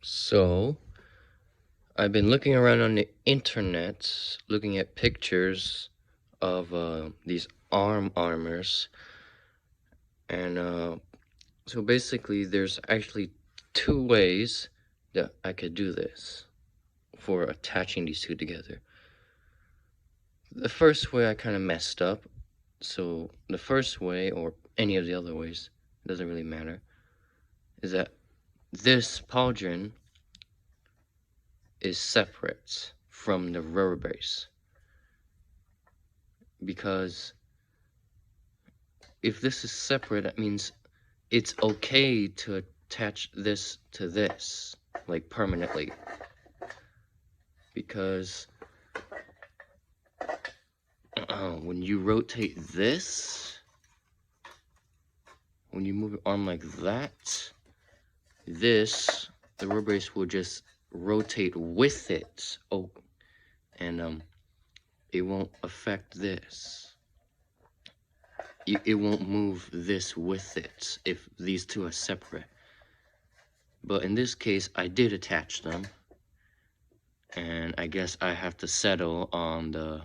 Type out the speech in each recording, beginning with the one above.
So, I've been looking around on the internet, looking at pictures of these armors, and so basically there's actually two ways that I could do this for attaching these two together. The first way I kind of messed up, so the first way, or any of the other ways, it doesn't really matter, is that this pauldron is separate from the rubber base, because if this is separate, that means it's okay to attach this to this, like permanently, because when you rotate this, when you move your arm like that, the rubber base will just rotate with it. Oh, and it won't affect this. It won't move this with it if these two are separate. But in this case, I did attach them, and I guess I have to settle on the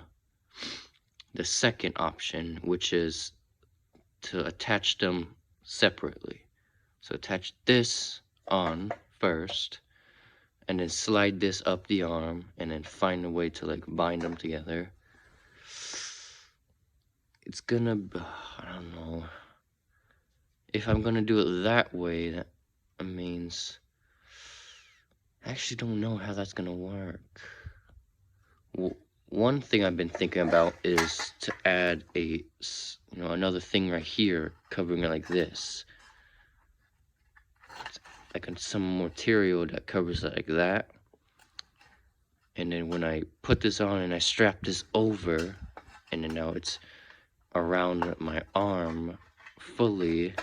second option, which is to attach them separately. So attach this on first, and then slide this up the arm, and then find a way to like bind them together. It's gonna, I don't know. If I'm gonna do it that way, that means I actually don't know how that's gonna work. Well, one thing I've been thinking about is to add another thing right here covering it like this. Like some material that covers it like that. And then when I put this on and I strap this over, and then now it's around my arm fully,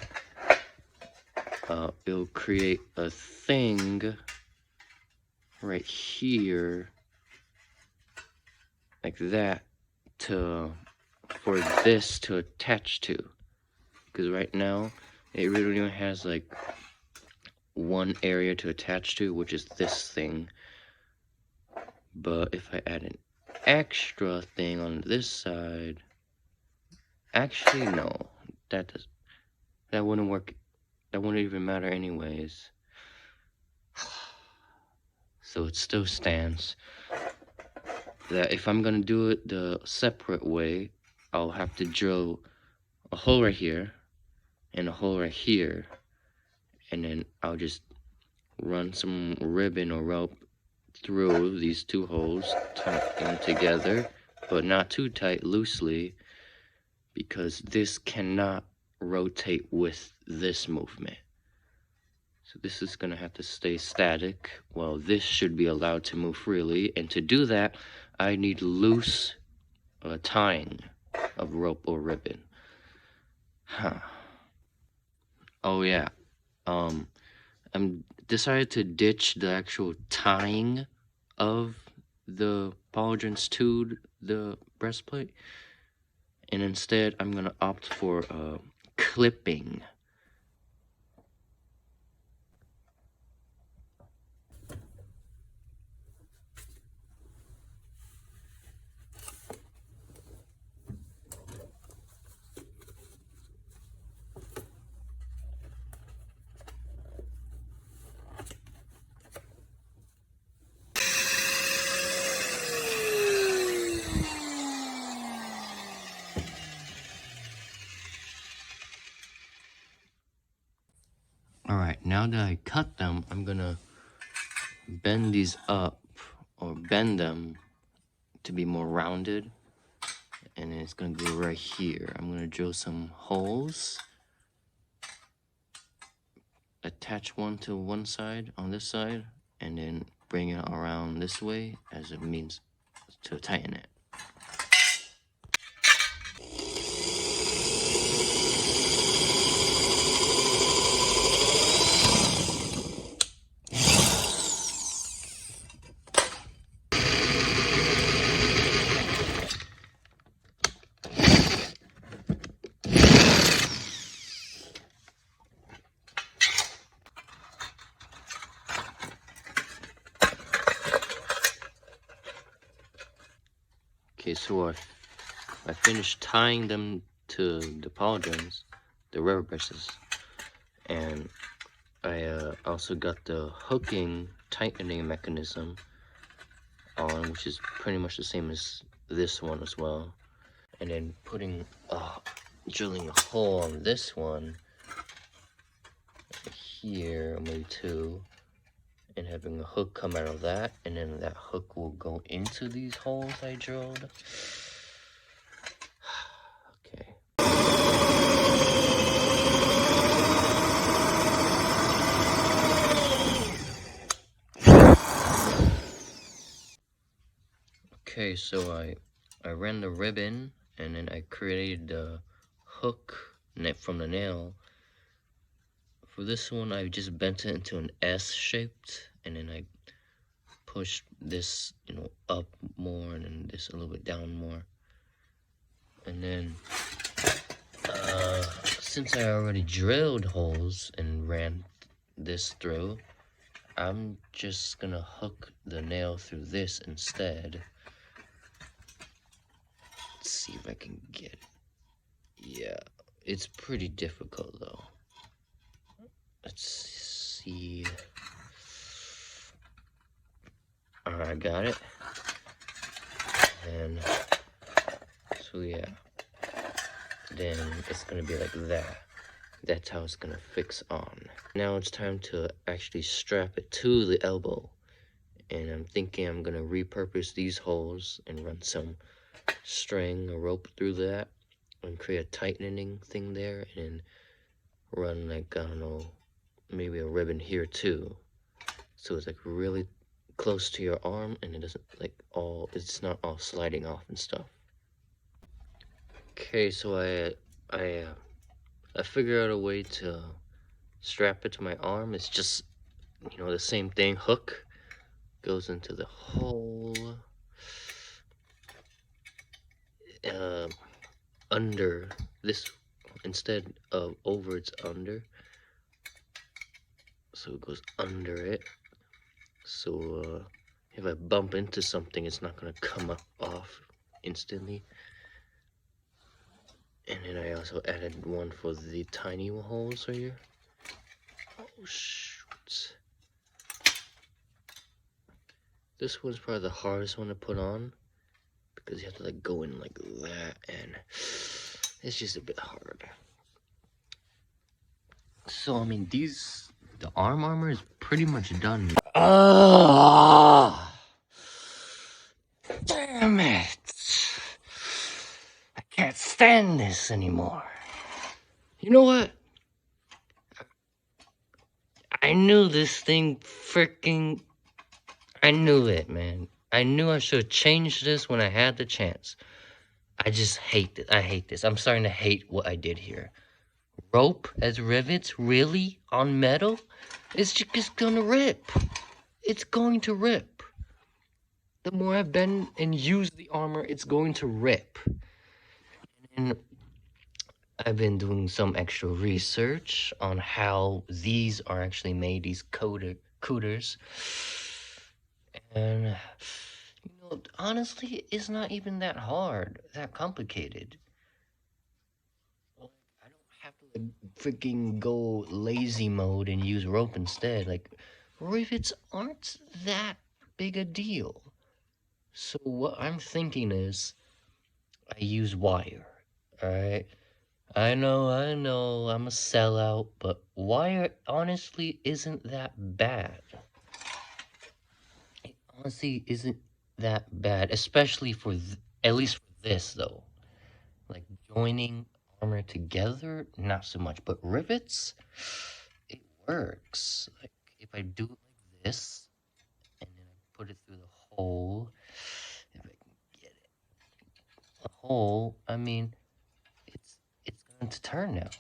it'll create a thing right here like that for this to attach to, because right now it really only has like one area to attach to, which is this thing. But if I add an extra thing on this side, actually no, that wouldn't work. That wouldn't even matter anyways. So it still stands that if I'm gonna do it the separate way, I'll have to drill a hole right here and a hole right here, and then I'll just run some ribbon or rope through these two holes, tight them together, but not too tight, loosely, because this cannot rotate with this movement. So this is gonna have to stay static, while this should be allowed to move freely, and to do that, I need loose tying of rope or ribbon. Oh yeah, I'm decided to ditch the actual tying of the pauldrons to the breastplate, and instead I'm gonna opt for clipping. Alright, now that I cut them, I'm gonna bend these up, or bend them to be more rounded, and then it's gonna go right here. I'm gonna drill some holes, attach one to one side on this side, and then bring it around this way as it means to tighten it. Okay, so I finished tying them to the pauldrons, the rubber brushes, and I also got the hooking tightening mechanism on, which is pretty much the same as this one as well. And then drilling a hole on this one here, or maybe two, and having a hook come out of that, and then that hook will go into these holes I drilled. Okay. Okay, so I ran the ribbon, and then I created the hook from the nail. For this one, I just bent it into an S shaped, and then I pushed this, up more, and then this a little bit down more. And then, since I already drilled holes and ran this through, I'm just gonna hook the nail through this instead. Let's see if I can get it. Yeah, it's pretty difficult though. Let's see. Alright, I got it. And so yeah, then it's gonna be like that. That's how it's gonna fix on. Now it's time to actually strap it to the elbow. And I'm thinking I'm gonna repurpose these holes and run some string or rope through that and create a tightening thing there, and run like, I don't know, maybe a ribbon here too. So it's like really close to your arm, and it doesn't it's not all sliding off and stuff. Okay, so I figured out a way to strap it to my arm. It's just, the same thing. Hook goes into the hole under this, instead of over, it's under. So it goes under it. So if I bump into something, it's not gonna come off instantly. And then I also added one for the tiny holes right here. Oh shoot. This one's probably the hardest one to put on, because you have to go in like that, and it's just a bit hard. So I mean, the arm armor is pretty much done. Damn it! I can't stand this anymore. You know what? I knew this thing I knew it, man. I knew I should have changed this when I had the chance. I just hate it. I hate this. I'm starting to hate what I did here. Rope as rivets? Really? On metal? It's just gonna rip. It's going to rip. The more I've been and used the armor, it's going to rip. And I've been doing some extra research on how these are actually made, these cooters. And, honestly, it's not even that hard, that complicated. I don't have to freaking go lazy mode and use rope instead. Rivets aren't that big a deal. So what I'm thinking is, I use wire, alright? I know, I'm a sellout, but wire honestly isn't that bad. It honestly isn't that bad, especially for, at least for this though. Joining armor together, not so much, but rivets, it works. If I do it like this, and then I put it through the hole, if I can get it, the hole, I mean, it's going to turn now.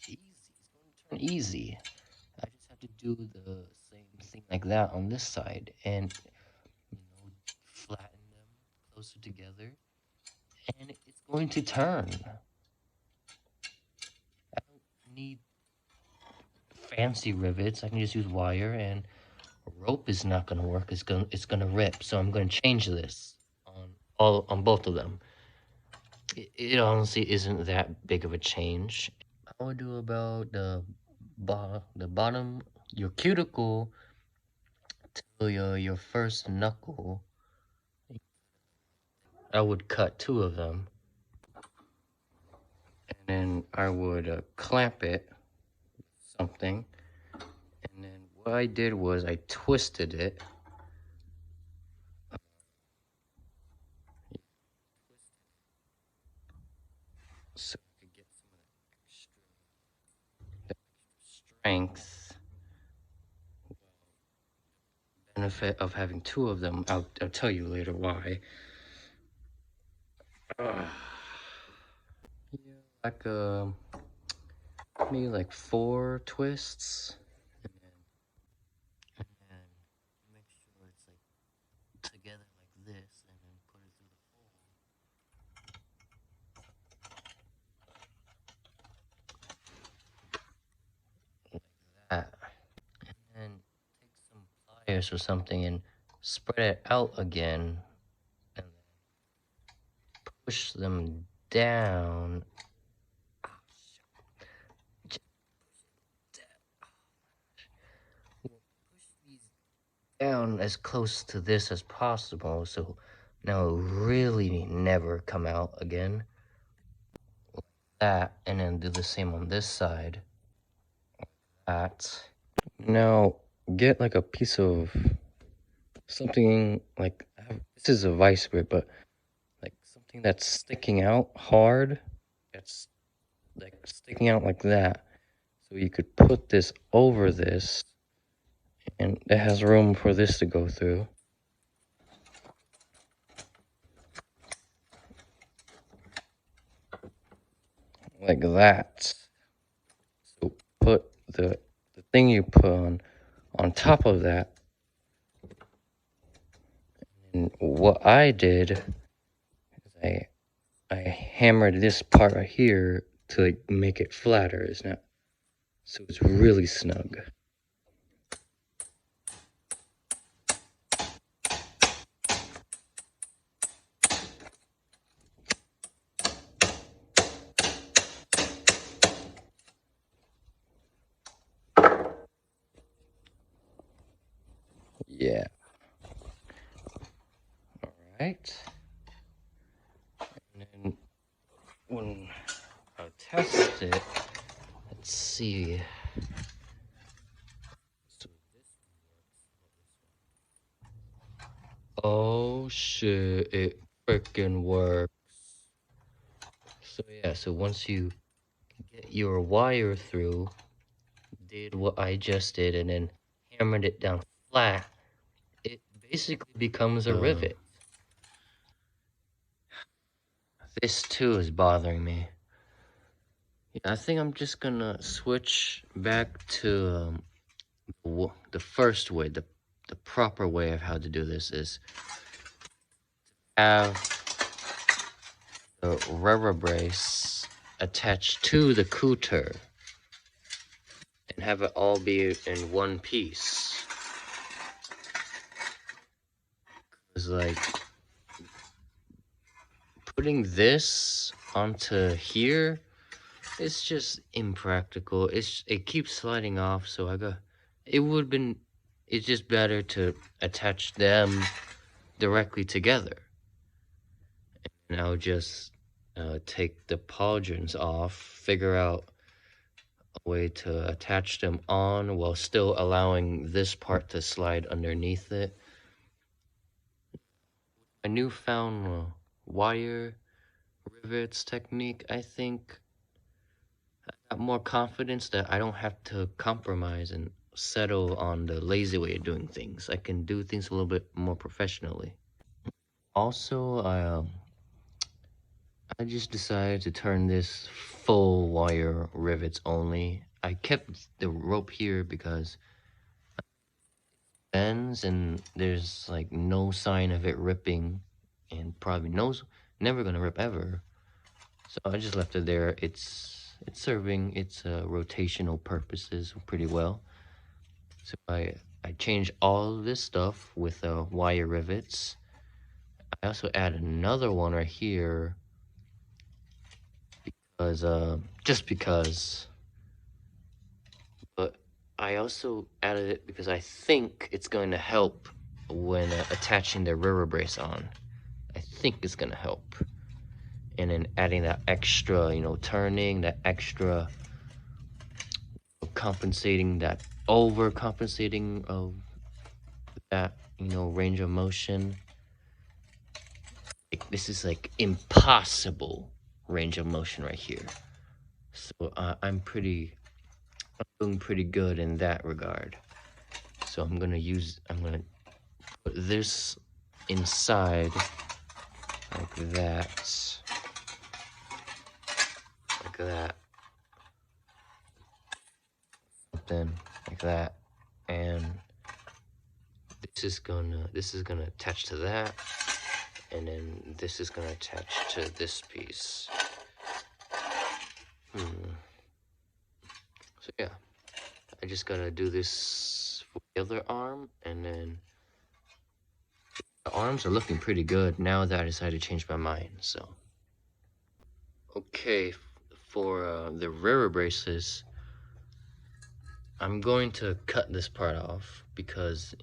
Easy. It's going to turn easy. I just have to do the same thing like that on this side, and flatten them closer together, and it's going to turn. I don't need fancy rivets. I can just use wire, and rope is not going to work. It's going to rip. So I'm going to change this on all on both of them. It honestly isn't that big of a change. I would do about the bottom, your cuticle to your first knuckle. I would cut 2 of them, and then I would clamp it with something. And then what I did was I twisted it. So I could get some of the extra strength. Benefit of having 2 of them. I'll tell you later why. Yeah, like maybe like 4 twists, and then make sure it's like together like this, and then put it through the hole like that, and then take some pliers or something and spread it out again, and then push them down. Down as close to this as possible, so now it'll really never come out again. Like that, and then do the same on this side. Like that. Now get like a piece of something like, this is a vice grip, but like something that's sticking out hard. That's like sticking out like that. So you could put this over this, and it has room for this to go through. Like that. So put the thing you put on top of that. And what I did is I hammered this part right here to like make it flatter, isn't it? So it's really snug. Yeah. All right. And then when I test it, let's see. So this works. Oh shit! It freaking works. So yeah. So once you get your wire through, did what I just did, and then hammered it down flat, it basically becomes a rivet. This too is bothering me. Yeah, I think I'm just gonna switch back to the first way, the proper way of how to do this is have the rubber brace attached to the cooter and have it all be in one piece. It's like putting this onto here, it's just impractical. It keeps sliding off, so it's just better to attach them directly together. And I'll just take the pauldrons off, figure out a way to attach them on while still allowing this part to slide underneath it. A newfound wire rivets technique, I think I got more confidence that I don't have to compromise and settle on the lazy way of doing things. I can do things a little bit more professionally. Also, I just decided to turn this full wire rivets only. I kept the rope here because it bends and there's like no sign of it ripping, and probably never gonna rip ever. So I just left it there. It's serving its rotational purposes pretty well. So I changed all of this stuff with wire rivets. I also add another one right here because just because. But I also added it because I think it's going to help when attaching the river brace on. I think it's going to help. And then adding that extra, turning, that extra compensating, that overcompensating of that, range of motion. Like, this is like impossible range of motion right here. So I'm doing pretty good in that regard. So I'm gonna put this inside like that, something like that, and this is gonna attach to that, and then this is gonna attach to this piece. So yeah, I just gotta do this for the other arm, and then the arms are looking pretty good now that I decided to change my mind. So okay, for the rear braces, I'm going to cut this part off because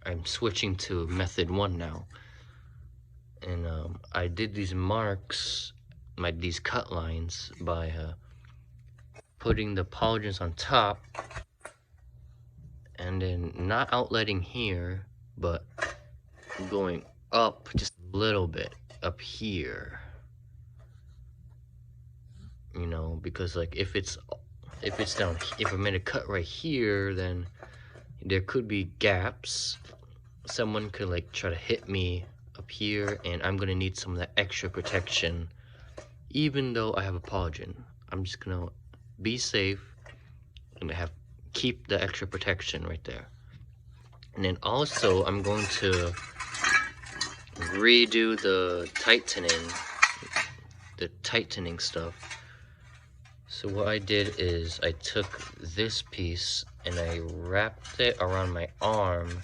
I'm switching to method 1 now, and I did these marks, these cut lines by putting the pauldrons on top, and then not outletting here, but going up just a little bit up here, because like if I made a cut right here, then there could be gaps. Someone could like try to hit me up here, and I'm gonna need some of that extra protection. Even though I have a pauldron, I'm just gonna be safe and keep the extra protection right there. And then also I'm going to redo the tightening stuff. So what I did is I took this piece and I wrapped it around my arm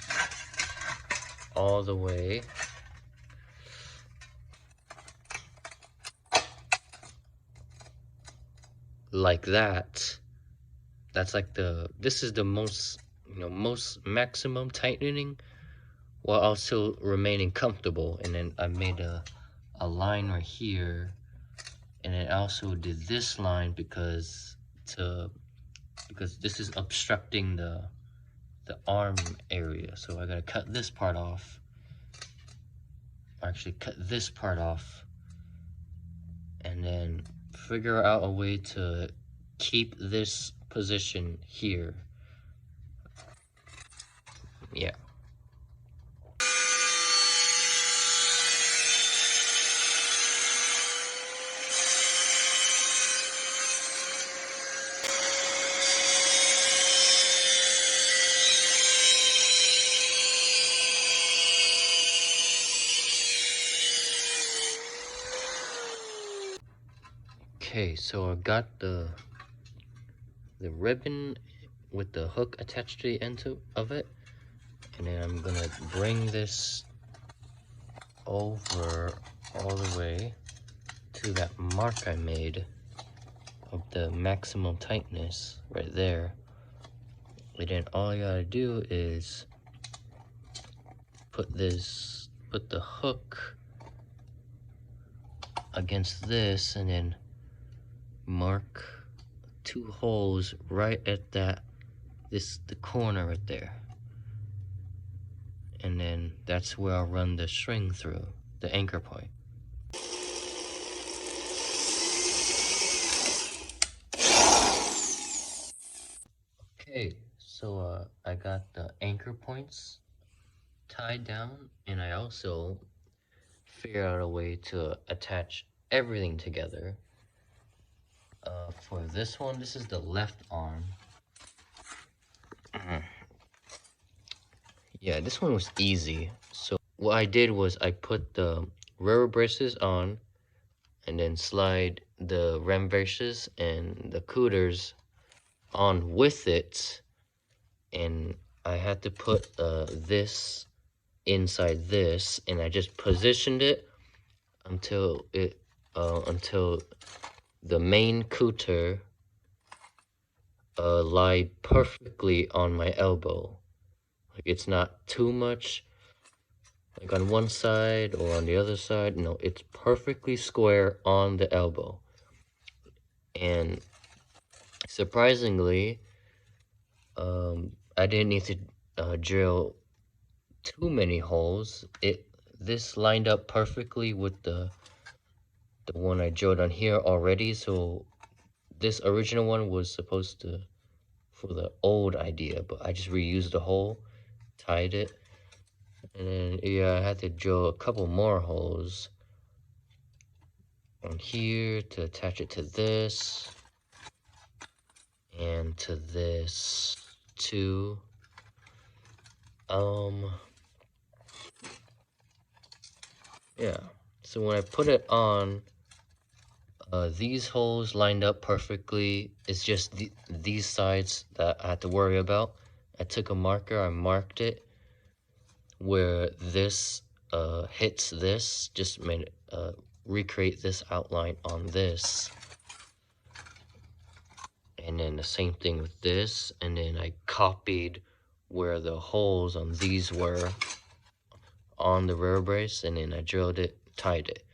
all the way. Like that. That's like this is the most, most maximum tightening while also remaining comfortable. And then I made a line right here, and I also did this line because this is obstructing the arm area. So I gotta cut this part off, or actually cut this part off, and then figure out a way to keep this position here. Yeah. Okay, so I got the ribbon with the hook attached to the end of it, and then I'm gonna bring this over all the way to that mark I made of the maximum tightness right there. And then all you gotta do is put the hook against this, and then mark 2 holes right at the corner right there. And then that's where I'll run the string through, the anchor point. Okay, so I got the anchor points tied down, and I also figured out a way to attach everything together. For this one, this is the left arm. Yeah, this one was easy. So what I did was I put the rubber braces on, and then slide the rem braces and the cooters on with it, and I had to put this inside this, and I just positioned it until until the main cooter lie perfectly on my elbow. Like, it's not too much like on one side or on the other side. No, it's perfectly square on the elbow. And surprisingly, I didn't need to drill too many holes. This lined up perfectly with the one I drilled on here already. So this original one was supposed to for the old idea, but I just reused the hole, tied it, and then yeah, I had to drill a couple more holes on here to attach it to this and to this too. Yeah, so when I put it on, these holes lined up perfectly. It's just these sides that I had to worry about. I took a marker, I marked it where this hits this, just made recreate this outline on this. And then the same thing with this, and then I copied where the holes on these were on the rear brace, and then I drilled it, tied it.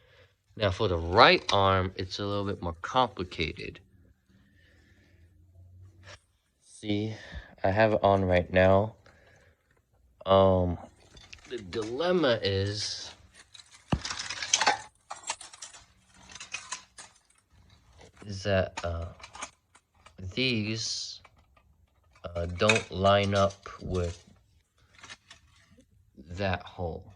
Now for the right arm, it's a little bit more complicated. See, I have it on right now. The dilemma is that these don't line up with that hole,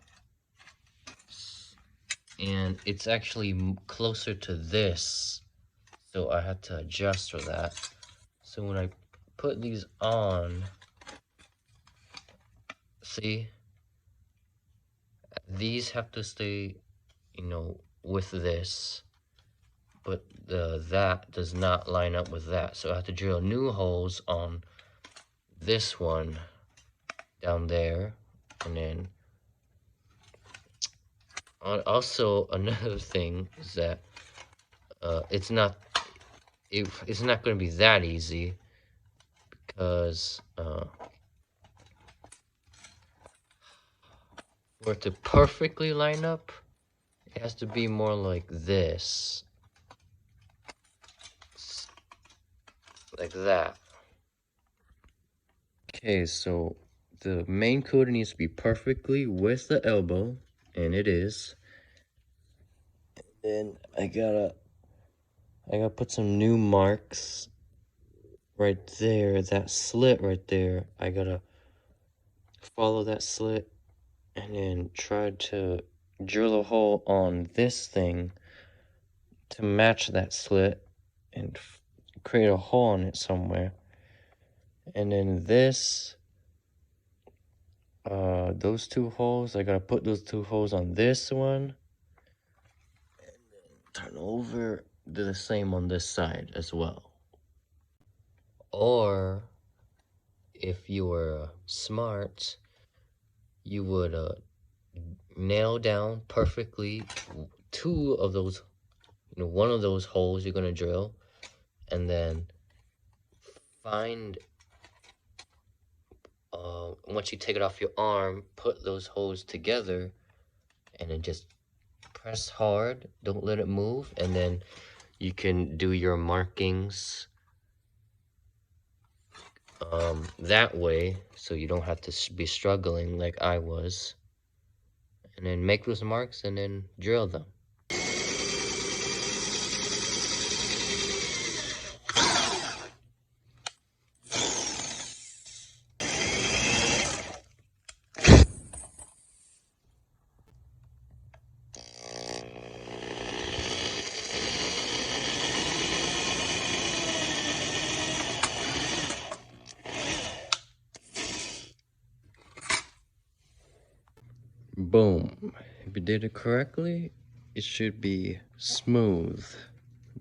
and it's actually closer to this, so I had to adjust for that. So when I put these on, see, these have to stay, you know, with this, but that does not line up with that, so I have to drill new holes on this one down there. And then also another thing is that it's not going to be that easy, because for it to perfectly line up, it has to be more like this, like that. Okay, so the main coating needs to be perfectly with the elbow, and it is. And I gotta put some new marks right there, that slit right there. I gotta follow that slit and then try to drill a hole on this thing to match that slit and create a hole in it somewhere. And then this, those two holes, I gotta put those two holes on this one, and then turn over, do the same on this side as well. Or if you were smart, you would nail down perfectly two of those, you know, one of those holes you're gonna drill, and then find, once you take it off your arm, put those holes together, and then just press hard, don't let it move, and then you can do your markings that way, so you don't have to be struggling like I was. And then make those marks and then drill them. Boom. If you did it correctly, it should be smooth,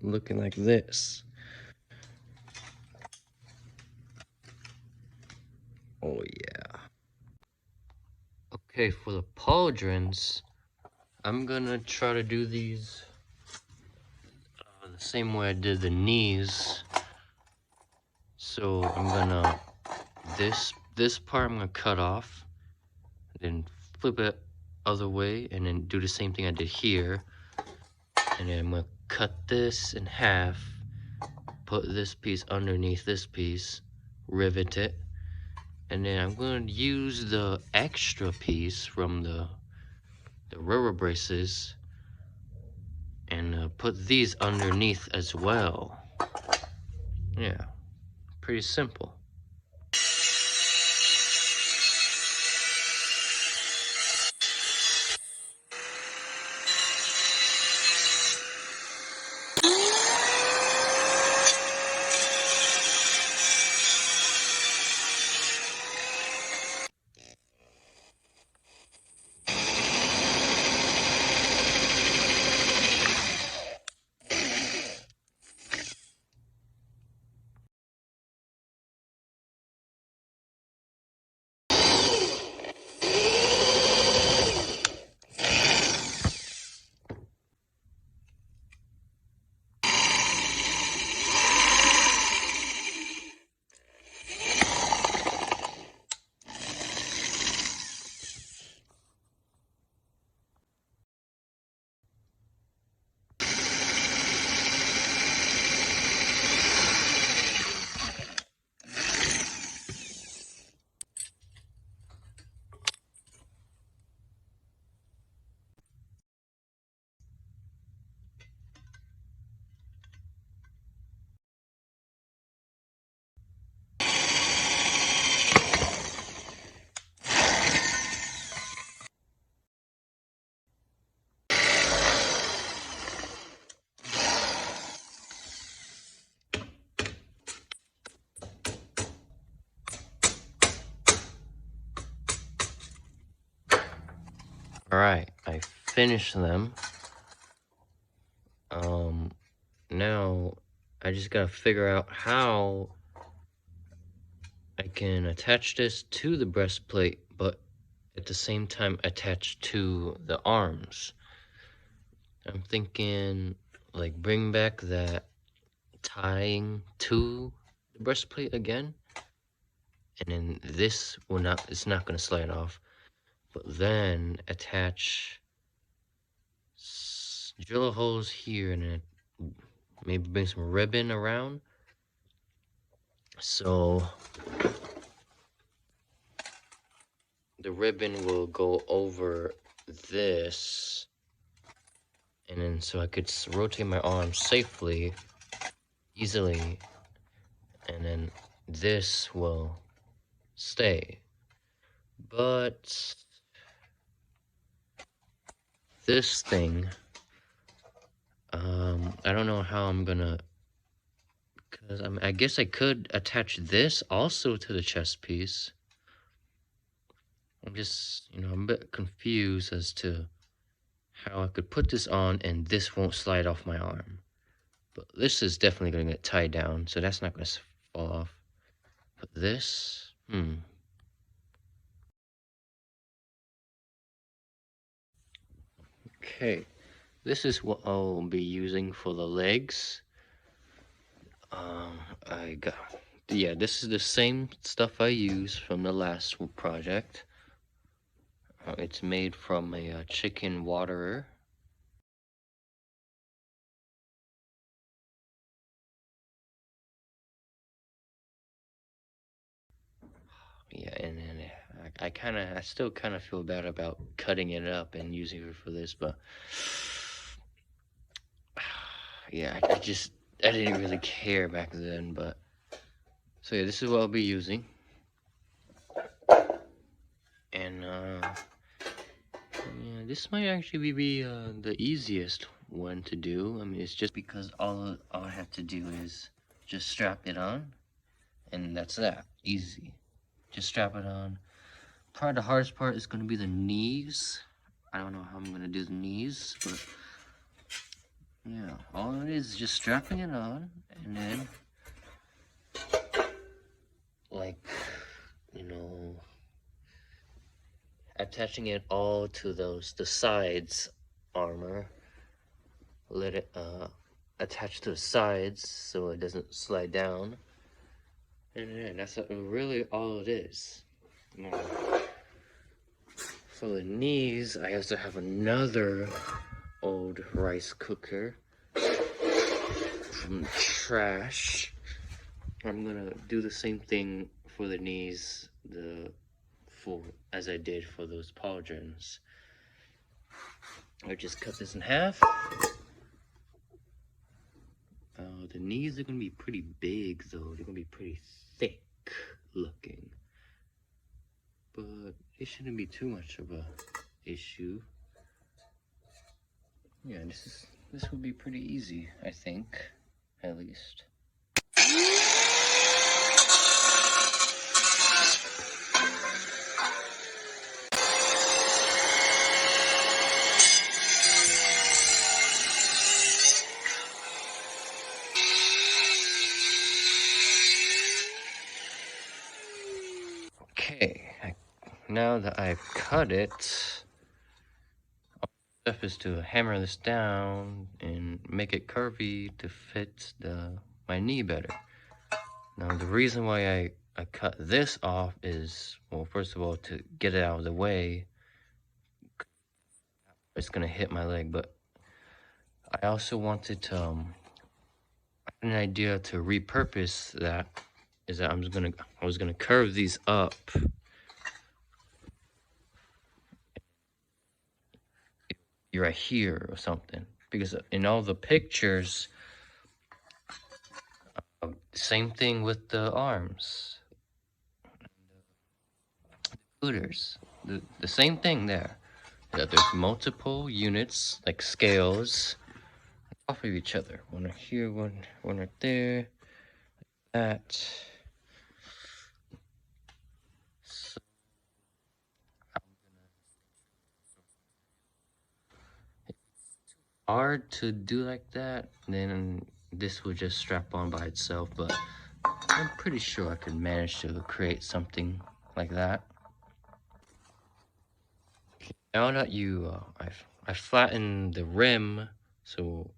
looking like this. Oh yeah. Okay, for the pauldrons, I'm gonna try to do these the same way I did the knees. So I'm gonna, this part I'm gonna cut off, then flip it other way, and then do the same thing I did here. And then I'm gonna cut this in half, put this piece underneath this piece, rivet it, and then I'm gonna use the extra piece from the rubber braces and put these underneath as well. Yeah, pretty simple. Alright, I finished them. Now I just gotta figure out how I can attach this to the breastplate, but at the same time attach to the arms. I'm thinking, like, bring back that tying to the breastplate again, and then this will not, it's not gonna slide off, but then attach, drill holes here, and then maybe bring some ribbon around, so the ribbon will go over this, and then so I could rotate my arm safely, easily, and then this will stay. But this thing, I don't know how I'm gonna, because I guess I could attach this also to the chest piece. I'm just, I'm a bit confused as to how I could put this on and this won't slide off my arm. But this is definitely going to get tied down, so that's not going to fall off. But this, Okay, this is what I'll be using for the legs. This is the same stuff I used from the last project. It's made from a chicken waterer. Yeah, and then I still kind of feel bad about cutting it up and using it for this, but yeah, I didn't really care back then, but so yeah, this is what I'll be using, and yeah, this might actually be the easiest one to do. I mean, it's just because all I have to do is just strap it on, and that's that, easy. Just strap it on. Probably the hardest part is going to be the knees. I don't know how I'm going to do the knees, but yeah, all it is just strapping it on, and then, like, attaching it all to the sides armor. Let it attach to the sides so it doesn't slide down. And yeah, that's really all it is. Now, for the knees, I also have another old rice cooker from the trash. I'm gonna do the same thing for the knees, as I did for those pauldrons. I just cut this in half. The knees are gonna be pretty big though. They're gonna be pretty thick looking, but it shouldn't be too much of a issue. Yeah, this will be pretty easy, I think, at least. Okay, now that I've cut it, all the step is to hammer this down and make it curvy to fit my knee better. Now the reason why I cut this off is, well, first of all, to get it out of the way. It's gonna hit my leg, but I also wanted to an idea to repurpose that is that I was gonna curve these up right here or something, because in all the pictures, same thing with the arms, scooters, the same thing there, that there's multiple units like scales off of each other, one right here, one right there, like that. So hard to do like that, then this will just strap on by itself, but I'm pretty sure I could manage to create something like that. Now that I flattened the rim, so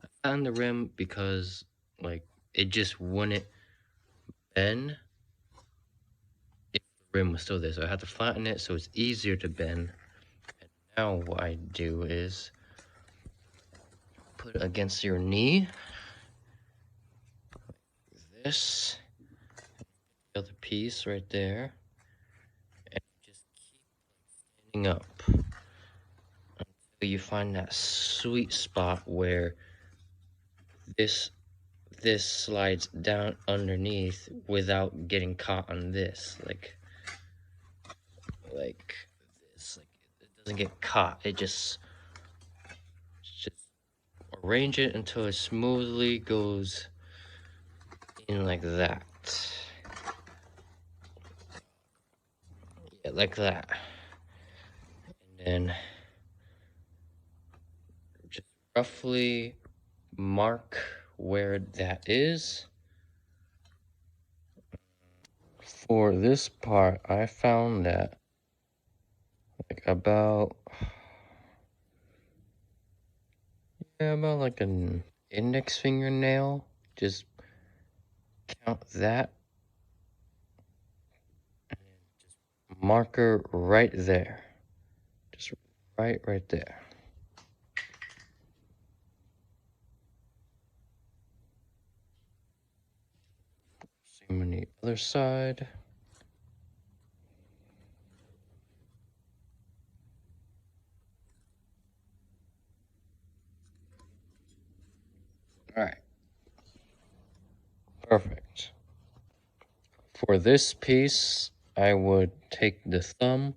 I flattened the rim because like it just wouldn't bend if the rim was still there, so I had to flatten it so it's easier to bend. And now what I do is put it against your knee, like this, the other piece right there, and just keep standing up until you find that sweet spot where this slides down underneath without getting caught on this, like this, like it doesn't get caught. It just arrange it until it smoothly goes in like that. Yeah, like that. And then just roughly mark where that is. For this part, I found that like about like an index fingernail. Just count that. And just marker right there. Just right there. Same on the other side. All right. Perfect. For this piece, I would take the thumb,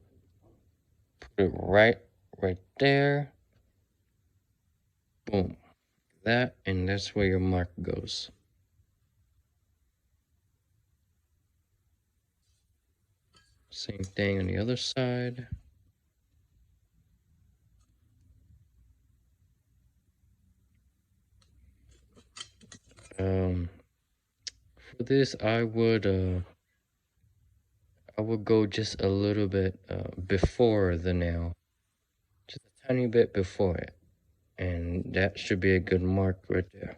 put it right there. Boom. That, and that's where your mark goes. Same thing on the other side. For this, I would I will go just a little bit before the nail, just a tiny bit before it, and that should be a good mark right there.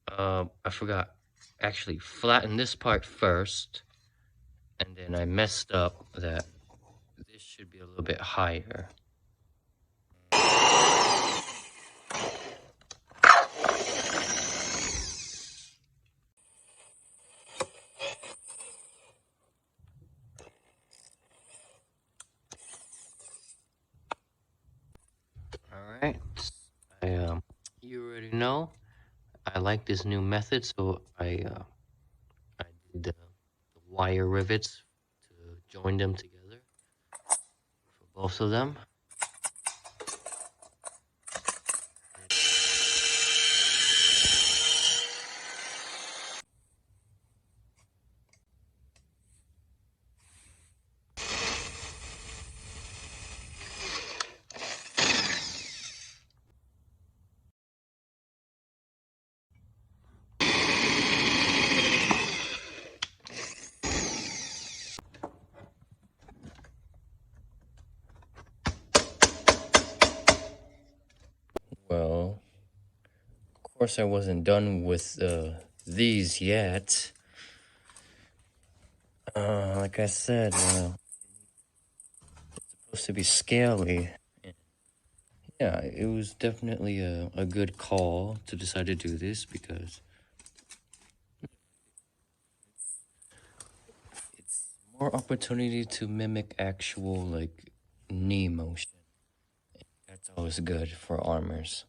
I forgot, actually flatten this part first, and then I messed up that this should be a little bit higher. Alright, you already know, I like this new method, so I did the wire rivets to join them together for both of them. Well, of course I wasn't done with these yet. Like I said, it's supposed to be scaly. Yeah, it was definitely a good call to decide to do this because it's more opportunity to mimic actual like knee motion. That's always good for armors.